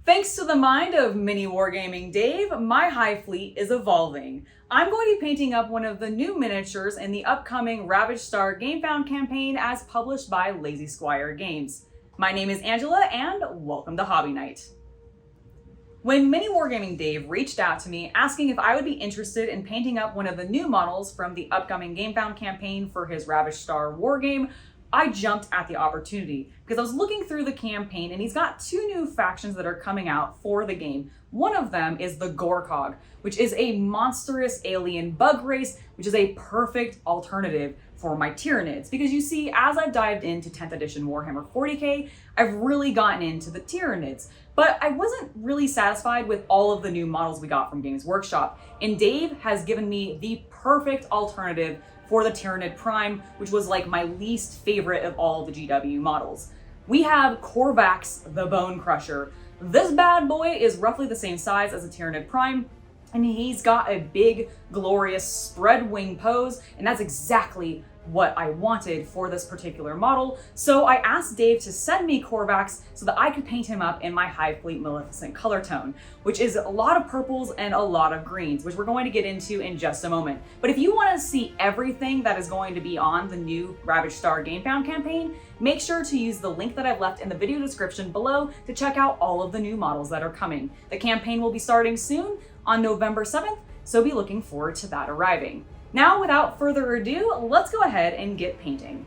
Thanks to the mind of Miniwargaming Dave, my Hive Fleet is evolving. I'm going to be painting up one of the new miniatures in the upcoming Ravaged Star GameFound campaign as published by Lazy Squire Games. My name is Angela and welcome to Hobby Night. When Miniwargaming Dave reached out to me asking if I would be interested in painting up one of the new models from the upcoming GameFound campaign for his Ravaged Star wargame, I jumped at the opportunity because I was looking through the campaign and he's got two new factions that are coming out for the game. One of them is the Korvaxx, which is a monstrous alien bug race, which is a perfect alternative for my Tyranids. Because you see, as I've dived into 10th edition Warhammer 40k, I've really gotten into the Tyranids. But I wasn't really satisfied with all of the new models we got from Games Workshop. And Dave has given me the perfect alternative for the Tyranid Prime, which was like my least favorite of all the GW models. We have Korvaxx the Bonecrusher. This bad boy is roughly the same size as a Tyranid Prime, and he's got a big, glorious spread wing pose, and that's exactly what I wanted for this particular model. So I asked Dave to send me Korvaxx so that I could paint him up in my Hive Fleet Maleficent color tone, which is a lot of purples and a lot of greens, which we're going to get into in just a moment. But if you want to see everything that is going to be on the new Ravaged Star GameFound campaign, make sure to use the link that I've left in the video description below to check out all of the new models that are coming. The campaign will be starting soon on November 7th, so be looking forward to that arriving. Now, without further ado, let's go ahead and get painting.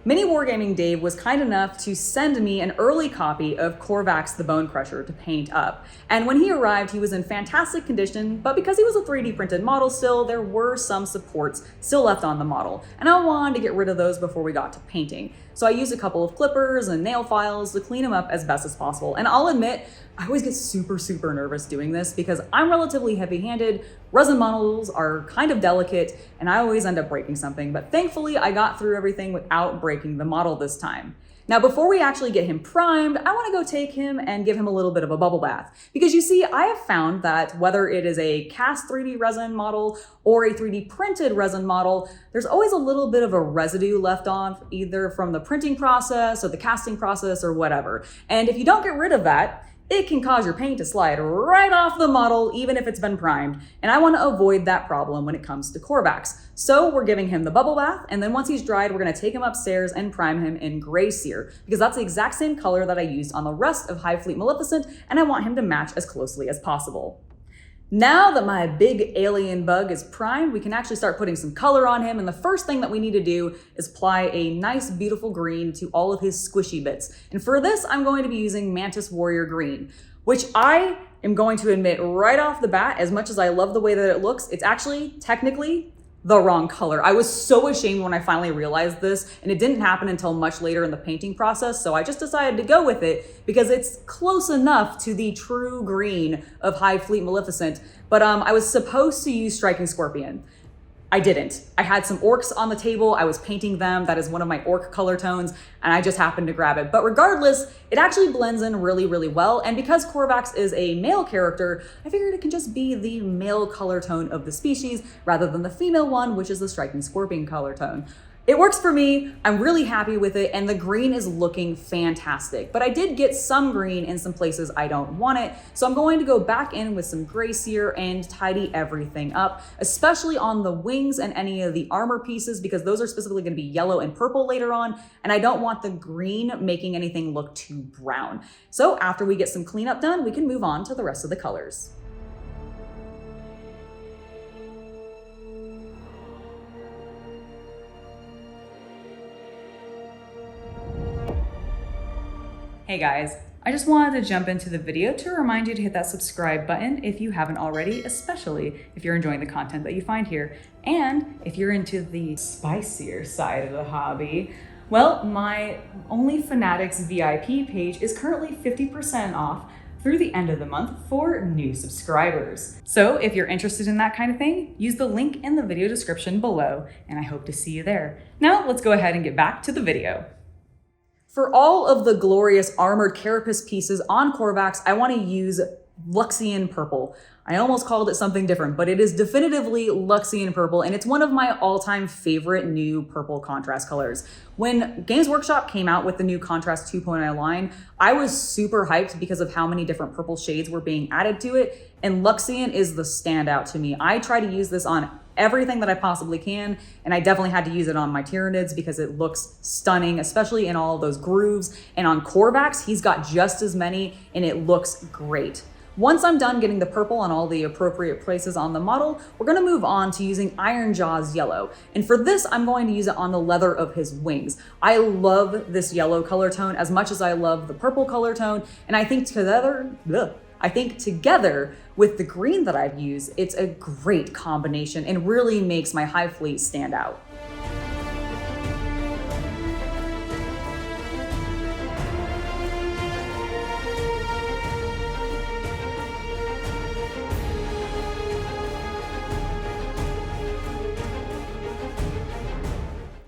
Miniwargaming Dave was kind enough to send me an early copy of Korvaxx the Bonecrusher to paint up. And when he arrived, he was in fantastic condition, but because he was a 3D printed model still, there were some supports still left on the model. And I wanted to get rid of those before we got to painting. So I used a couple of clippers and nail files to clean him up as best as possible. And I'll admit, I always get super nervous doing this because I'm relatively heavy-handed, resin models are kind of delicate, and I always end up breaking something. But thankfully, I got through everything without breaking the model this time. Now, before we actually get him primed, I want to go take him and give him a little bit of a bubble bath. Because you see, I have found that whether it is a cast 3D resin model or a 3D printed resin model, there's always a little bit of a residue left on, either from the printing process or the casting process or whatever. And if you don't get rid of that, it can cause your paint to slide right off the model, even if it's been primed. And I want to avoid that problem when it comes to Korvaxx. So we're giving him the bubble bath, and then once he's dried, we're going to take him upstairs and prime him in Gray Sear, because that's the exact same color that I used on the rest of Hive Fleet Maleficent, and I want him to match as closely as possible. Now that my big alien bug is primed, we can actually start putting some color on him, and the first thing that we need to do is apply a nice, beautiful green to all of his squishy bits. And for this, I'm going to be using Mantis Warrior Green, which I am going to admit right off the bat, as much as I love the way that it looks, it's actually technically the wrong color. I was so ashamed when I finally realized this, and it didn't happen until much later in the painting process, so I just decided to go with it because it's close enough to the true green of Hive Fleet Maleficent, but I was supposed to use Striking Scorpion. I didn't. I had some orcs on the table, I was painting them, that is one of my orc color tones, and I just happened to grab it. But regardless, it actually blends in really well, and because Korvaxx is a male character, I figured it can just be the male color tone of the species, rather than the female one, which is the Striking Scorpion color tone. It works for me, I'm really happy with it, and the green is looking fantastic. But I did get some green in some places I don't want it, so I'm going to go back in with some Gray Sear and tidy everything up, especially on the wings and any of the armor pieces, because those are specifically going to be yellow and purple later on, and I don't want the green making anything look too brown. So after we get some cleanup done, we can move on to the rest of the colors. Hey guys, I just wanted to jump into the video to remind you to hit that subscribe button if you haven't already, especially if you're enjoying the content that you find here. And if you're into the spicier side of the hobby, well, my Only Fanatics VIP page is currently 50% off through the end of the month for new subscribers. So if you're interested in that kind of thing, use the link in the video description below, and I hope to see you there. Now let's go ahead and get back to the video. For all of the glorious armored carapace pieces on Korvaxx, I want to use Luxian purple. I almost called it something different, but it is definitively Luxian purple, and it's one of my all-time favorite new purple contrast colors. When Games Workshop came out with the new Contrast 2.0 line, I was super hyped because of how many different purple shades were being added to it, and Luxian is the standout to me. I try to use this on everything that I possibly can, and I definitely had to use it on my Tyranids because it looks stunning, especially in all of those grooves. And on Korvaxx, he's got just as many, and it looks great. Once I'm done getting the purple on all the appropriate places on the model, we're going to move on to using Ironjaw's yellow. And for this, I'm going to use it on the leather of his wings. I love this yellow color tone as much as I love the purple color tone, and I think together with the green that I've used, it's a great combination and really makes my Hive Fleet stand out.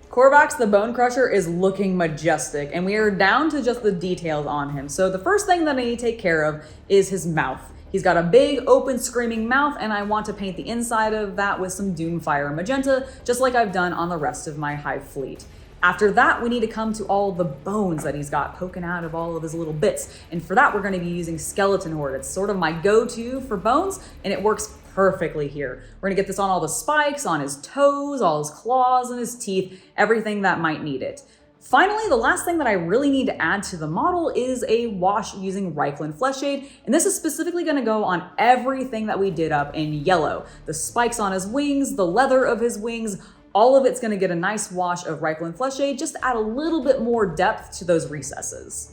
Korvaxx the Bonecrusher is looking majestic, and we are down to just the details on him. So the first thing that I need to take care of is his mouth. He's got a big, open, screaming mouth, and I want to paint the inside of that with some Doomfire magenta, just like I've done on the rest of my Hive Fleet. After that, we need to come to all the bones that he's got poking out of all of his little bits. And for that, we're going to be using Skeleton Horde. It's sort of my go-to for bones, and it works perfectly here. We're gonna get this on all the spikes, on his toes, all his claws and his teeth, everything that might need it. Finally, the last thing that I really need to add to the model is a wash using Reikland Flesh Shade, and this is specifically gonna go on everything that we did up in yellow. The spikes on his wings, the leather of his wings, all of it's gonna get a nice wash of Reikland Flesh Shade just to add a little bit more depth to those recesses.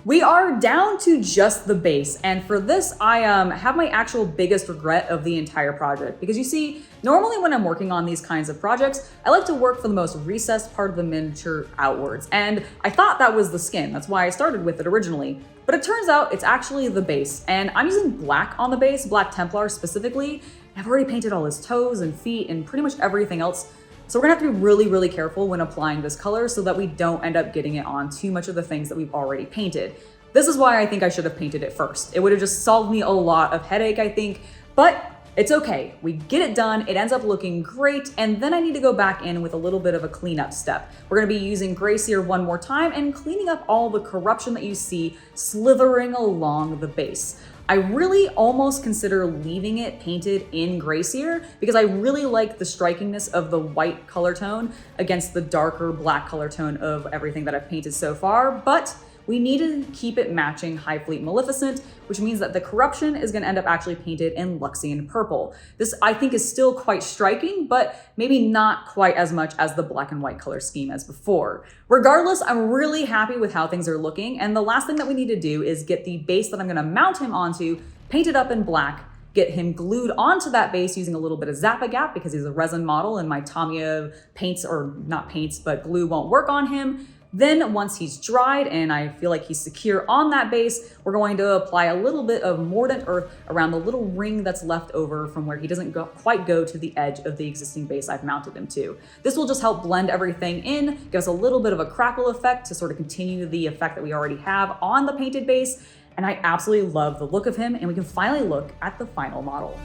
We are down to just the base, and for this I have my actual biggest regret of the entire project, because you see, normally when I'm working on these kinds of projects, I like to work for the most recessed part of the miniature outwards, and I thought that was the skin. That's why I started with it originally. But it turns out it's actually the base, and I'm using black on the base, Black Templar specifically. I've already painted all his toes and feet and pretty much everything else. So we're gonna have to be really, really careful when applying this color so that we don't end up getting it on too much of the things that we've already painted. This is why I think I should have painted it first. It would have just solved me a lot of headache, I think, but it's okay. We get it done, it ends up looking great, and then I need to go back in with a little bit of a cleanup step. We're gonna be using Gray Seer one more time and cleaning up all the corruption that you see slithering along the base. I really almost consider leaving it painted in Gray Seer because I really like the strikingness of the white color tone against the darker black color tone of everything that I've painted so far, but we need to keep it matching Hive Fleet Maleficent, which means that the corruption is going to end up actually painted in Luxian purple. This, I think, is still quite striking, but maybe not quite as much as the black and white color scheme as before. Regardless, I'm really happy with how things are looking, and the last thing that we need to do is get the base that I'm going to mount him onto painted up in black, get him glued onto that base using a little bit of Zap-A-Gap because he's a resin model and my Tamiya paints, or not paints, but glue won't work on him. Then once he's dried and I feel like he's secure on that base, we're going to apply a little bit of Mordant Earth around the little ring that's left over from where he doesn't quite go to the edge of the existing base I've mounted him to. This will just help blend everything in, give us a little bit of a crackle effect to sort of continue the effect that we already have on the painted base. And I absolutely love the look of him, and we can finally look at the final model.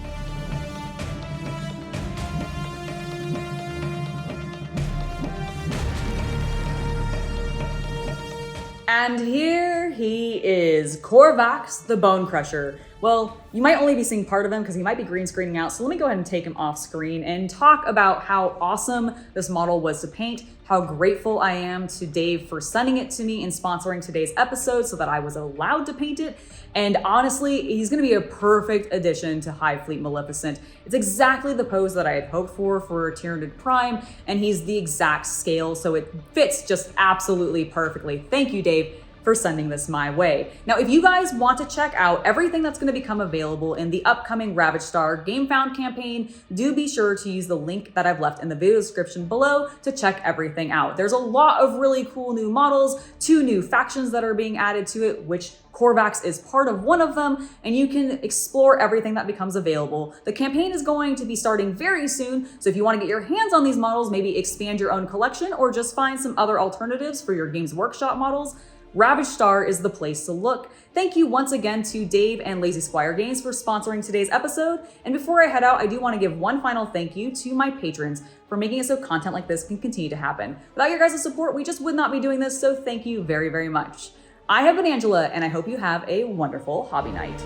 And here he is, Korvaxx the Bonecrusher. Well, you might only be seeing part of him because he might be green screening out, so let me go ahead and take him off screen and talk about how awesome this model was to paint, how grateful I am to Dave for sending it to me and sponsoring today's episode so that I was allowed to paint it. And honestly, he's gonna be a perfect addition to Hive Fleet Maleficent. It's exactly the pose that I had hoped for Tyranid Prime, and he's the exact scale, so it fits just absolutely perfectly. Thank you, Dave, for sending this my way. Now, if you guys want to check out everything that's going to become available in the upcoming Ravaged Star GameFound campaign, do be sure to use the link that I've left in the video description below to check everything out. There's a lot of really cool new models, 2 new factions that are being added to it, which Korvaxx is part of one of them, and you can explore everything that becomes available. The campaign is going to be starting very soon, so if you want to get your hands on these models, maybe expand your own collection or just find some other alternatives for your Games Workshop models, Ravaged Star is the place to look. Thank you once again to Dave and Lazy Squire Games for sponsoring today's episode. And before I head out, I do want to give one final thank you to my patrons for making it so content like this can continue to happen. Without your guys' support, we just would not be doing this, so thank you very, very much. I have been Angela, and I hope you have a wonderful hobby night.